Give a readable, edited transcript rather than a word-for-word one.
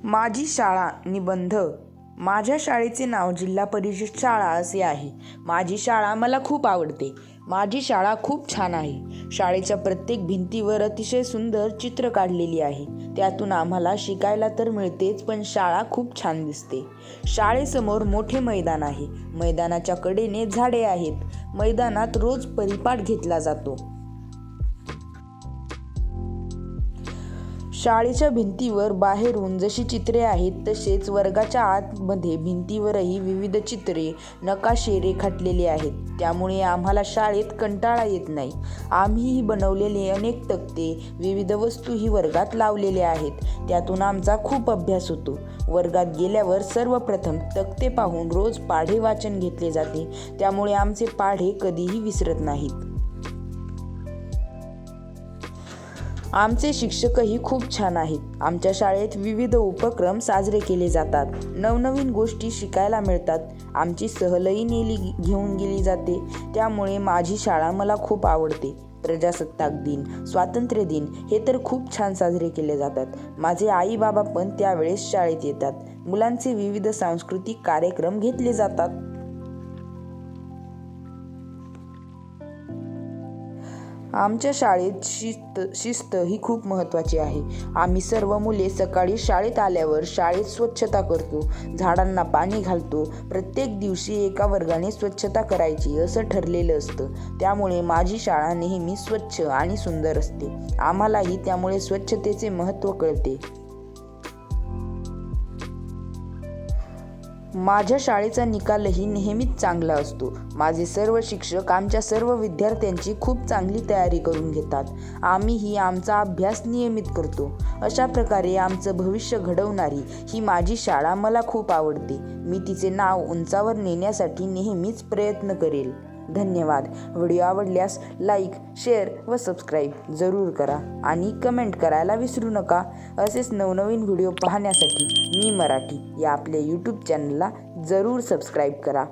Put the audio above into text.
माझी शाळा निबंध. माझ्या शाळेचे नाव जिल्हा परिषद शाळा असे आहे. माझी शाळा मला खूप आवडते. माझी शाळा खूप छान आहे. शाळेच्या प्रत्येक भिंतीवर अतिशय सुंदर चित्र काढलेली आहे. त्यातून आम्हाला शिकायला तर मिळतेच, पण शाळा खूप छान दिसते. शाळेसमोर मोठे मैदान आहे. मैदानाच्या कडेने झाडे आहेत. मैदानात रोज परिपाठ घेतला जातो. शाळेच्या भिंतीवर बाहेरून जशी चित्रे आहेत, तसेच वर्गाच्या आतमध्ये भिंतीवरही विविध चित्रे, नकाशे रेखाटलेले आहेत. त्यामुळे आम्हाला शाळेत कंटाळा येत नाही. आम्हीही बनवलेले अनेक तक्ते, विविध वस्तूही वर्गात लावलेल्या आहेत. त्यातून आमचा खूप अभ्यास होतो. वर्गात गेल्यावर सर्वप्रथम तक्ते पाहून रोज पाढे वाचन घेतले जाते. त्यामुळे आमचे पाढे कधीही विसरत नाहीत. आमचे शिक्षकही खूप छान आहेत. आमच्या शाळेत विविध उपक्रम साजरे केले जातात. नवनवीन गोष्टी शिकायला मिळतात. आमची सहलही घेऊन गेली जाते. त्यामुळे माझी शाळा मला खूप आवडते. प्रजासत्ताक दिन, स्वातंत्र्य दिन हे तर खूप छान साजरे केले जातात. माझे आई बाबा पण त्यावेळेस शाळेत येतात. मुलांचे विविध सांस्कृतिक कार्यक्रम घेतले जातात. आमच्या शाळेत शिस्त ही खूप महत्त्वाची आहे. आम्ही सर्व मुले सकाळी शाळेत आल्यावर शाळेत स्वच्छता करतो, झाडांना पाणी घालतो. प्रत्येक दिवशी एका वर्गाने स्वच्छता करायची असं ठरलेलं असतं. त्यामुळे माझी शाळा नेहमी स्वच्छ आणि सुंदर असते. आम्हालाही त्यामुळे स्वच्छतेचे महत्त्व कळते. माझ्या शाळेचा निकालही नेहमीच चांगला असतो. माझे सर्व शिक्षक आमच्या सर्व विद्यार्थ्यांची खूप चांगली तयारी करून घेतात. आम्हीही आमचा अभ्यास नियमित करतो. अशा प्रकारे आमचं भविष्य घडवणारी ही माझी शाळा मला खूप आवडते. मी तिचे नाव उंचावर नेण्यासाठी नेहमीच प्रयत्न करेल. धन्यवाद. व्हिडिओ आवडल्यास लाईक, शेअर व सबस्क्राईब जरूर करा आणि कमेंट करायला विसरू नका. असेच नवनवीन व्हिडिओ पाहण्यासाठी मी मराठी या आपल्या यूट्यूब चॅनलला जरूर सबस्क्राईब करा.